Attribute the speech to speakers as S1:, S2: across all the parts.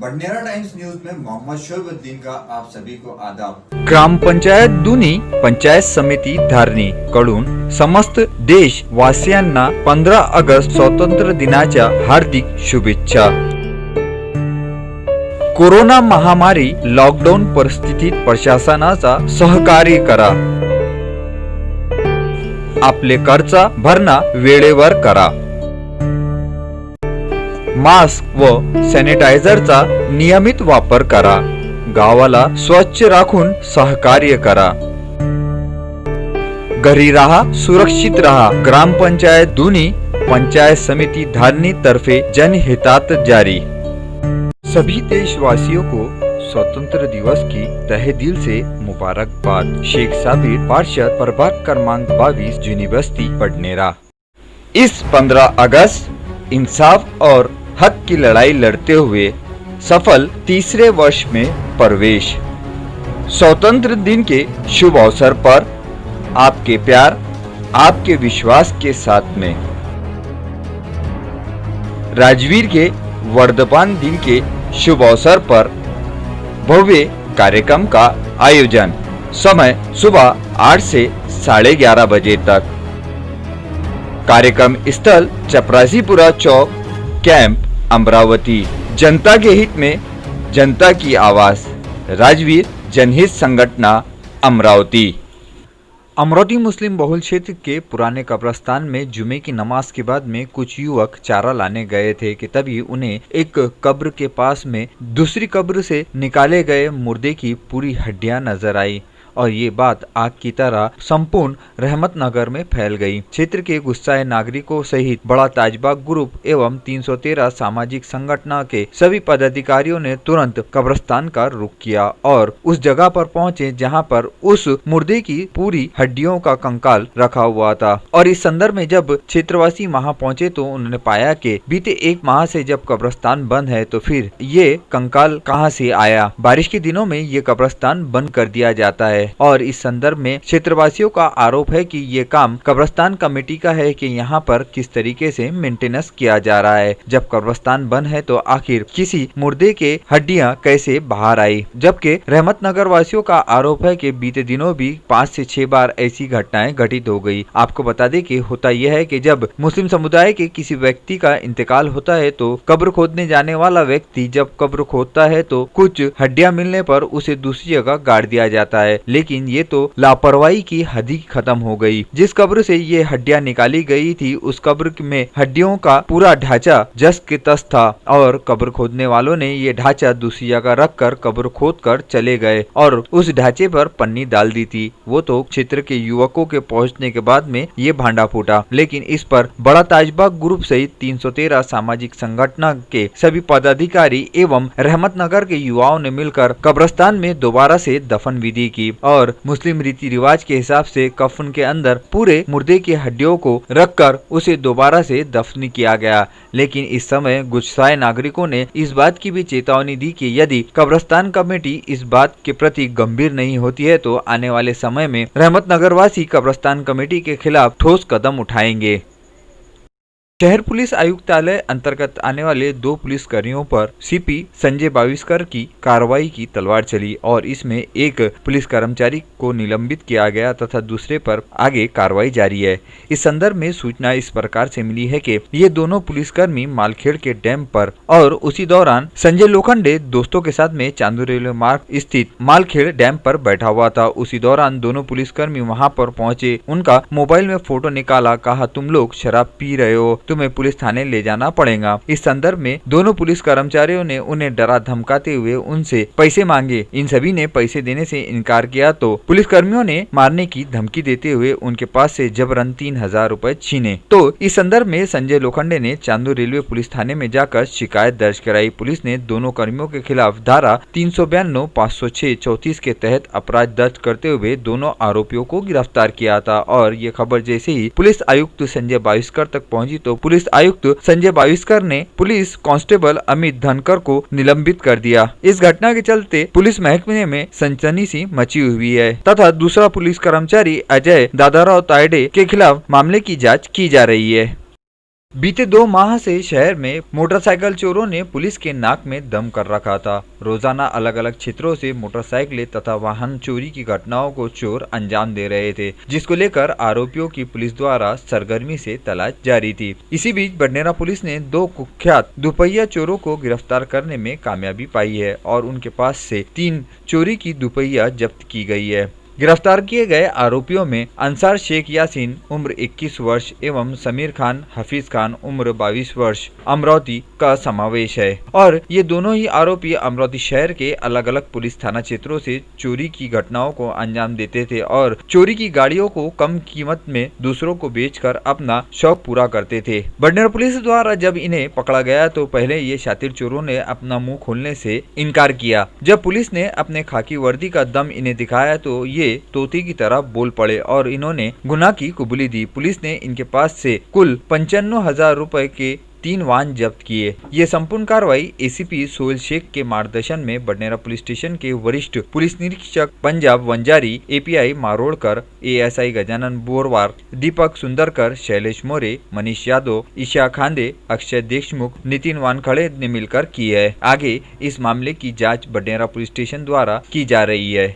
S1: Badnera times news में मोहम्मद शोएबुद्दीन का आप सभी को आदाब।
S2: ग्राम पंचायत दुनी पंचायत समिती धारणी कडून समस्त देशवासियांना 15 ऑगस्ट स्वातंत्र्य दिनाच्या हार्दिक शुभेच्छा। कोरोना महामारी लॉकडाऊन परिस्थितीत प्रशासनाचा सहकार्य करा। आपले खर्च भरणा वेळेवर करा। मास्क व सॅनिटायझरचा नियमित वापर करा। गावाला स्वच्छ राखून सहकार्य करा। घरी रहा, सुरक्षित रहा। ग्रामपंचायत दुनी पंचायत समिती धारणी तर्फे जनहितात जारी। सभी देशवासियों को स्वतंत्र दिवस की तहे दिल से मुबारकबाद। शेख साबिर, पार्षद, प्रभाग क्रमांक 22, जूनी बस्ती, बडनेरा। इस 15 अगस्त इंसाफ और हक की लड़ाई लड़ते हुए सफल तीसरे वर्ष में प्रवेश। स्वतंत्र दिन के शुभ अवसर पर आपके प्यार, आपके विश्वास के साथ में राजवीर के वर्धमान दिन के शुभ अवसर पर भव्य कार्यक्रम का आयोजन। समय सुबह 8 से 11:30 बजे तक। कार्यक्रम स्थल चपरासीपुरा चौक, कैंप, अमरावती। जनता के हित में जनता की आवाज, राजवीर जनहित संगठना, अमरावती। अमरावती मुस्लिम बहुल क्षेत्र के पुराने कब्रिस्तान में जुमे की नमाज के बाद में कुछ युवक चारा लाने गए थे कि तभी उन्हें एक कब्र के पास में दूसरी कब्र से निकाले गए मुर्दे की पूरी हड्डियां नजर आई और ये बात आग की तरह संपूर्ण रहमत नगर में फैल गई। क्षेत्र के गुस्साए नागरिकों सहित बड़ा ताजबाग ग्रुप एवं 313 सामाजिक संगठन के सभी पदाधिकारियों ने तुरंत कब्रिस्तान का रुख किया और उस जगह पर पहुंचे जहां पर उस मुर्दे की पूरी हड्डियों का कंकाल रखा हुआ था। और इस संदर्भ में जब क्षेत्रवासी वहां पहुंचे तो उन्होंने पाया कि बीते 1 माह से जब कब्रिस्तान बंद है तो फिर ये कंकाल कहां से आया। बारिश के दिनों में ये कब्रिस्तान बंद कर दिया जाता है और इस संदर्भ में क्षेत्रवासियों का आरोप है कि ये काम कब्रिस्तान कमेटी का है कि यहाँ पर किस तरीके से मेंटेनेंस किया जा रहा है। जब कब्रिस्तान बंद है तो आखिर किसी मुर्दे के हड्डियां कैसे बाहर आई। जबकि रहमत नगर वासियों का आरोप है कि बीते दिनों भी 5 से 6 बार ऐसी घटनाएं घटित हो गई। आपको बता दें कि होता यह है कि जब मुस्लिम समुदाय के किसी व्यक्ति का इंतकाल होता है तो कब्र खोदने जाने वाला व्यक्ति जब कब्र खोदता है तो कुछ हड्डियां मिलने पर उसे दूसरी जगह गाड़ दिया जाता है। लेकिन ये तो लापरवाही की हद ही खत्म हो गई। जिस कब्र से ये हड्डियां निकाली गई थी उस कब्र में हड्डियों का पूरा ढांचा जस के तस था और कब्र खोदने वालों ने ये ढांचा दूसरी जगह रखकर कब्र खोद कर चले गए और उस ढांचे पर पन्नी डाल दी थी। वो तो क्षेत्र के युवकों के पहुंचने के बाद में ये भांडा फूटा। लेकिन इस पर बड़ा ताजबाग ग्रुप सहित 313 सामाजिक संगठन के सभी पदाधिकारी एवं रहमत नगर के युवाओं ने मिलकर कब्रिस्तान में दोबारा से दफन विधि की और मुस्लिम रीति रिवाज के हिसाब से कफन के अंदर पूरे मुर्दे की हड्डियों को रखकर उसे दोबारा से दफन किया गया। लेकिन इस समय गुस्साए नागरिकों ने इस बात की भी चेतावनी दी कि यदि कब्रिस्तान कमेटी इस बात के प्रति गंभीर नहीं होती है तो आने वाले समय में रहमत नगरवासी कब्रिस्तान कमेटी के खिलाफ ठोस कदम उठाएंगे। शहर पुलिस आयुक्तालय अंतर्गत आने वाले 2 पुलिसकर्मियों पर सीपी संजय बाविस्कर की कार्रवाई की तलवार चली और इसमें एक पुलिस कर्मचारी को निलंबित किया गया तथा दूसरे पर आगे कार्रवाई जारी है। इस संदर्भ में सूचना इस प्रकार से मिली है कि ये दोनों पुलिसकर्मी मालखेड़ के डैम पर और उसी दौरान संजय लोखंडे दोस्तों के साथ में चांदू रेलवे मार्ग स्थित मालखेड़ डैम पर बैठा हुआ था। उसी दौरान दोनों पुलिसकर्मी वहां पर पहुंचे, उनका मोबाइल में फोटो निकाला, कहा तुम लोग शराब पी रहे हो, तुम्हें पुलिस थाने ले जाना पड़ेगा। इस संदर्भ में दोनों पुलिस कर्मचारियों ने उन्हें डरा धमकाते हुए उनसे पैसे मांगे। इन सभी ने पैसे देने से इनकार किया तो पुलिस कर्मियों ने मारने की धमकी देते हुए उनके पास से जबरन 3000 रुपए छीने। तो इस संदर्भ में संजय लोखंडे ने चांदू रेलवे पुलिस थाने में जाकर शिकायत दर्ज कराई। पुलिस ने दोनों कर्मियों के खिलाफ धारा 392, 506, 34 के तहत अपराध दर्ज करते हुए दोनों आरोपियों को गिरफ्तार किया था। और ये खबर जैसे ही पुलिस आयुक्त संजय बाविस्कर तक पहुंची तो तो पुलिस आयुक्त संजय बाविस्कर ने पुलिस कांस्टेबल अमित धनकर को निलंबित कर दिया। इस घटना के चलते पुलिस महकमे में सनसनी सी मची हुई है तथा दूसरा पुलिस कर्मचारी अजय दादाराव तायडे के खिलाफ मामले की जांच की जा रही है। बीते 2 माह से शहर में मोटरसाइकिल चोरों ने पुलिस के नाक में दम कर रखा था। रोजाना अलग अलग क्षेत्रों से मोटरसाइकिलें तथा वाहन चोरी की घटनाओं को चोर अंजाम दे रहे थे, जिसको लेकर आरोपियों की पुलिस द्वारा सरगर्मी से तलाश जारी थी। इसी बीच बडनेरा पुलिस ने 2 कुख्यात दुपहिया चोरों को गिरफ्तार करने में कामयाबी पाई है और उनके पास से 3 चोरी की दुपहिया जब्त की गई है। गिरफ्तार किए गए आरोपियों में अंसार शेख यासीन उम्र 21 वर्ष एवं समीर खान हफीज खान उम्र 22 वर्ष अमरावती का समावेश है और ये दोनों ही आरोपी अमरावती शहर के अलग अलग पुलिस थाना क्षेत्रों से चोरी की घटनाओं को अंजाम देते थे और चोरी की गाड़ियों को कम कीमत में दूसरों को बेचकर अपना शौक पूरा करते थे। बडनेरा पुलिस द्वारा जब इन्हें पकड़ा गया तो पहले ये शातिर चोरों ने अपना मुंह खोलने से इनकार किया। जब पुलिस ने अपने खाकी वर्दी का दम इन्हें दिखाया तो ये तोते की तरह बोल पड़े और इन्होंने गुनाह की कबूली दी। पुलिस ने इनके पास से कुल 95,000 रुपए के 3 वाहन जब्त किए। ये संपूर्ण कार्रवाई एसीपी सोहेल शेख के मार्गदर्शन में बडनेरा पुलिस स्टेशन के वरिष्ठ पुलिस निरीक्षक पंजाब वंजारी, एपीआई मारोड़कर, एएसआई गजानन बोरवार, दीपक सुंदरकर, शैलेश मोरे, मनीष यादव, ईशा खांदे, अक्षय देशमुख, नितिन वानखड़े ने मिलकर की है। आगे इस मामले की जाँच बडनेरा पुलिस स्टेशन द्वारा की जा रही है।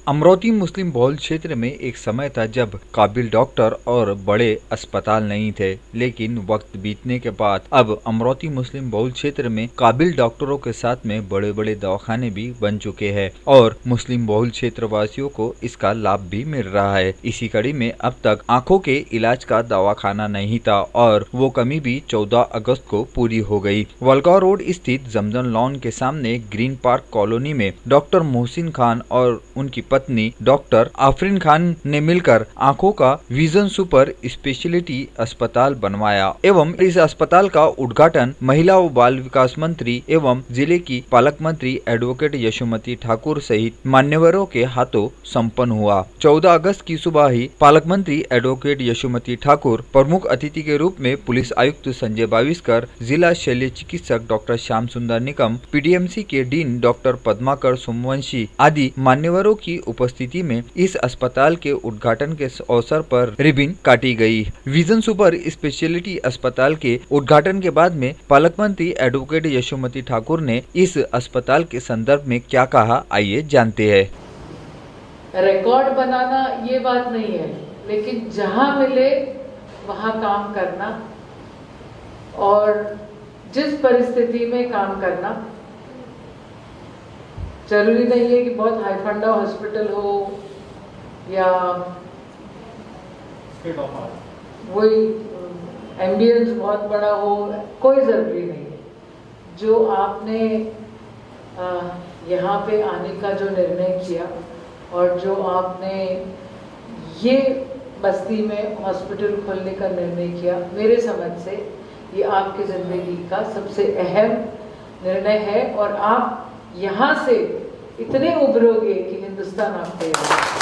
S2: अमरावती मुस्लिम बहुल क्षेत्र में एक समय था जब काबिल डॉक्टर और बड़े अस्पताल नहीं थे, लेकिन वक्त बीतने के बाद अब अमरावती मुस्लिम बहुल क्षेत्र में काबिल डॉक्टरों के साथ में बड़े बड़े दवाखाने भी बन चुके हैं और मुस्लिम बहुल क्षेत्र वासियों को इसका लाभ भी मिल रहा है। इसी कड़ी में अब तक आंखों के इलाज का दवाखाना नहीं था और वो कमी भी 14 अगस्त को पूरी हो गई। वलगांव रोड स्थित जमजम लॉन के सामने ग्रीन पार्क कॉलोनी में डॉक्टर मोहसिन खान और उनकी पत्नी डॉक्टर आफरीन खान ने मिलकर आंखों का विजन सुपर स्पेशलिटी अस्पताल बनवाया एवं इस अस्पताल का उद्घाटन महिला व बाल विकास मंत्री एवं जिले की पालक मंत्री एडवोकेट यशोमती ठाकुर सहित मान्यवरों के हाथों संपन्न हुआ। 14 अगस्त की सुबह ही पालक मंत्री एडवोकेट यशोमती ठाकुर प्रमुख अतिथि के रूप में पुलिस आयुक्त संजय बाविस्कर, जिला शल्य चिकित्सक डॉक्टर श्याम सुंदर निकम, पीडीएमसी के डीन डॉक्टर पद्माकर सोमवंशी आदि मान्यवरों की उपस्थिति में इस अस्पताल के उद्घाटन के अवसर पर रिबन काटी गई। विजन सुपर स्पेशलिटी अस्पताल के उद्घाटन के बाद में पालक मंत्री एडवोकेट यशोमती ठाकुर ने इस अस्पताल के संदर्भ में क्या कहा, आइए जानते हैं।
S3: रिकॉर्ड बनाना ये बात नहीं है, लेकिन जहां मिले वहां काम करना और जिस परिस्थिति में काम करना, जरूरी नहीं है कि बहुत हाई फंडा हॉस्पिटल हो या वही एम्बियंस बहुत बड़ा हो, कोई ज़रूरी नहीं है। जो आपने यहाँ पे आने का जो निर्णय किया और जो आपने ये बस्ती में हॉस्पिटल खोलने का निर्णय किया, मेरे समझ से ये आपकी ज़िंदगी का सबसे अहम निर्णय है और आप यहाँ से इतने उभरोगे कि हिंदुस्तान आपके।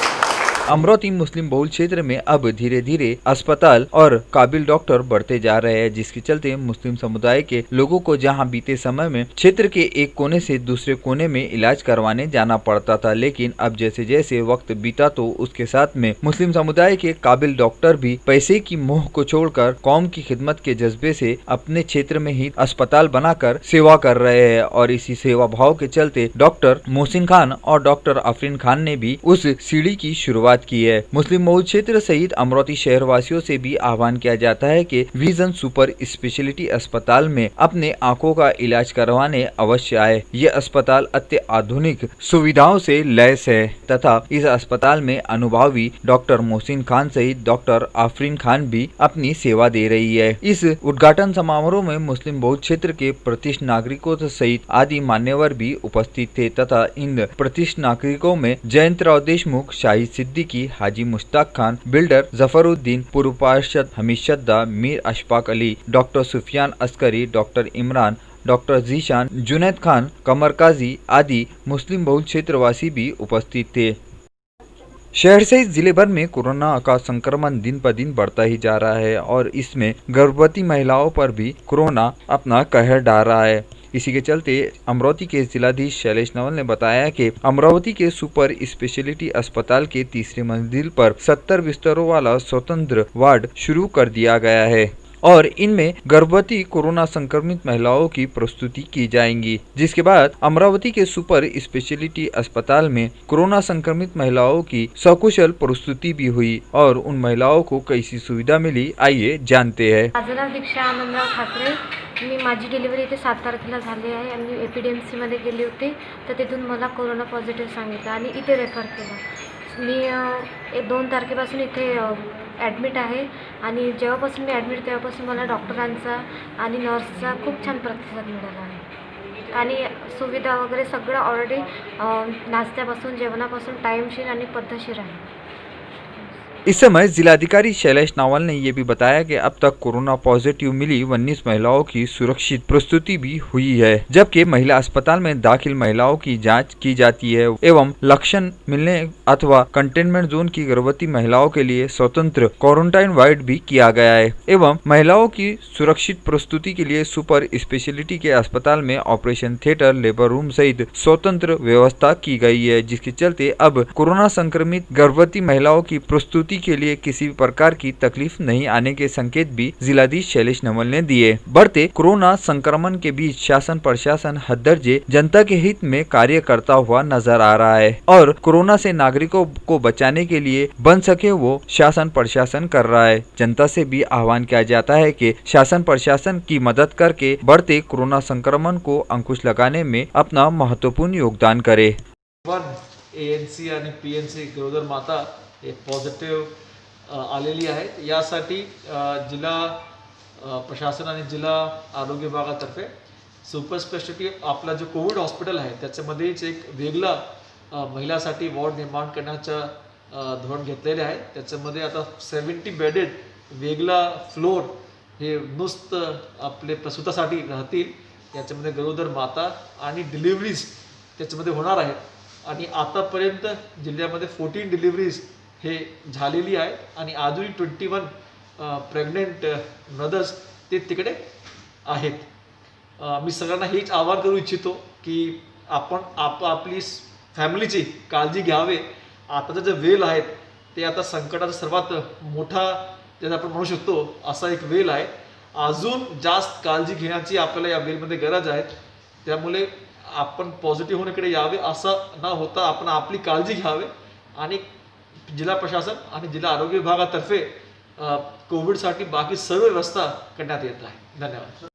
S2: अमरावती मुस्लिम बहुल क्षेत्र में अब धीरे धीरे अस्पताल और काबिल डॉक्टर बढ़ते जा रहे हैं, जिसके चलते मुस्लिम समुदाय के लोगों को जहां बीते समय में क्षेत्र के एक कोने से दूसरे कोने में इलाज करवाने जाना पड़ता था, लेकिन अब जैसे जैसे वक्त बीता तो उसके साथ में मुस्लिम समुदाय के काबिल डॉक्टर भी पैसे की मोह को छोड़कर कौम की खिदमत के जज्बे से अपने क्षेत्र में ही अस्पताल बनाकर सेवा कर रहे हैं और इसी सेवा भाव के चलते डॉक्टर मोहसिन खान और डॉक्टर आफरीन खान ने भी उस सीढ़ी की शुरुआत की है। मुस्लिम बहुल क्षेत्र सहित अमरावती शहर वासियों से भी आह्वान किया जाता है कि विजन सुपर स्पेशलिटी अस्पताल में अपने आंखों का इलाज करवाने अवश्य आए। ये अस्पताल अत्याधुनिक सुविधाओं से लैस है तथा इस अस्पताल में अनुभवी डॉक्टर मोहसिन खान सहित डॉक्टर आफरीन खान भी अपनी सेवा दे रही है। इस उद्घाटन समारोह में मुस्लिम बहुल क्षेत्र के प्रतिष्ठित नागरिकों सहित आदि मान्यवर भी उपस्थित थे तथा इन प्रतिष्ठित नागरिकों में जयंतराव देशमुख, शाहिद सिद्दीकी, हाजी मुश्ताक खान, बिल्डर जफरुद्दीन, पूर्व पार्षद Hamid Shadda, Mir Ashfaq Ali, doctor Sufiyan Askari, doctor Imran, doctor Zeeshan, Junaid Khan, Qamar Qazi आदि मुस्लिम बहुल क्षेत्रवासी भी उपस्थित थे। शहर सहित जिले भर में कोरोना का संक्रमण दिन पर दिन बढ़ता ही जा रहा है और इसमें गर्भवती महिलाओं पर भी कोरोना अपना कहर डाल रहा है। इसी के चलते अमरावती के जिलाधीश शैलेश नवल ने बताया कि अमरावती के सुपर स्पेशलिटी अस्पताल के तीसरी मंजिल पर 70 बिस्तरों वाला स्वतंत्र वार्ड शुरू कर दिया गया है और इनमें गर्भवती कोरोना संक्रमित महिलाओं की प्रस्तुति की जाएंगी, जिसके बाद अमरावती के सुपर स्पेशलिटी अस्पताल में कोरोना संक्रमित महिलाओं की सकुशल प्रस्तुति भी हुई और उन महिलाओं को कैसी सुविधा मिली, आइए जानते हैं।
S4: माझं नाव दीक्षा आनंदराव ठाकरे. मी माझी डिलिव्हरी इथे 7 तारखेला झाली आहे आणि एपीडीएमसीमध्ये गेली होती तर तिथून मला कोरोना पॉझिटिव्ह सांगितलं आणि इथे रेफर केलं. मी 2 तारखेपासून इथे ॲडमिट आहे आणि जेव्हापासून मी ॲडमिट तेव्हापासून मला डॉक्टरांचा आणि नर्सचा खूप छान प्रतिसाद मिळाला आहे आणि सुविधा वगैरे सगळं ऑलरेडी नाश्त्यापासून जेवणापासून टाईमशीर आणि पद्धतशीर आहे.
S2: इस समय जिलाधिकारी शैलेश नावल ने ये भी बताया कि अब तक कोरोना पॉजिटिव मिली 19 महिलाओं की सुरक्षित प्रस्तुति भी हुई है, जबकि महिला अस्पताल में दाखिल महिलाओं की जांच की जाती है एवं लक्षण मिलने अथवा कंटेनमेंट जोन की गर्भवती महिलाओं के लिए स्वतंत्र क्वारंटाइन वार्ड भी किया गया है एवं महिलाओं की सुरक्षित प्रस्तुति के लिए सुपर स्पेशलिटी के अस्पताल में ऑपरेशन थिएटर, लेबर रूम सहित स्वतंत्र व्यवस्था की गई है, जिसके चलते अब कोरोना संक्रमित गर्भवती महिलाओं की प्रस्तुति के लिए किसी भी प्रकार की तकलीफ नहीं आने के संकेत भी जिलाधीश शैलेश नवल ने दिए। बढ़ते कोरोना संक्रमण के बीच शासन प्रशासन हद दर्जे जनता के हित में कार्य करता हुआ नजर आ रहा है और कोरोना से नागरिकों को बचाने के लिए बन सके वो शासन प्रशासन कर रहा है। जनता से भी आह्वान किया जाता है कि शासन प्रशासन की मदद करके बढ़ते कोरोना संक्रमण को अंकुश लगाने में अपना महत्वपूर्ण योगदान करे।
S5: ANC आणि PNC गरोदर माता हे पॉझिटिव्ह आलेली आहेत. यासाठी जिल्हा प्रशासन आणि जिल्हा आरोग्य विभागातर्फे सुपर स्पेशलिटी आपला जो कोविड हॉस्पिटल आहे त्याच्यामध्येच एक वेगळा महिलासाठी वॉर्ड निर्माण करण्याचं धोरण घेतलेले आहे. त्याच्यामध्ये आता 70 बेडेड वेगळा फ्लोर हे नुसतं आपले प्रसूतासाठी राहतील. याच्यामध्ये गरोदर माता आणि डिलिव्हरीज त्याच्यामध्ये होणार आहेत आणि आतापर्यंत जिल्ह्यामध्ये 14 डिलिव्हरीज हे झालेली आहे आणि अजूनही 21 प्रेग्नेंट मदर्स ते तिकडे आहेत. मी सगळ्यांना हेच आवाहन करू इच्छितो की आपण आपली फॅमिलीची काळजी घ्यावे. आताचं जे वेल आहेत ते आता संकटाचा सर्वात मोठा ज्याचा आपण म्हणू शकतो असा एक वेल आहे. अजून जास्त काळजी घेण्याची आपल्याला या वेलमध्ये गरज आहे. त्यामुळे आपण पॉझिटिव्ह होण्याकडे यावे असं न होता आपण आपली काळजी घ्यावे आणि जिल्हा प्रशासन आणि जिल्हा आरोग्य विभागातर्फे कोविडसाठी बाकी सर्व व्यवस्था करण्यात येत आहे. धन्यवाद.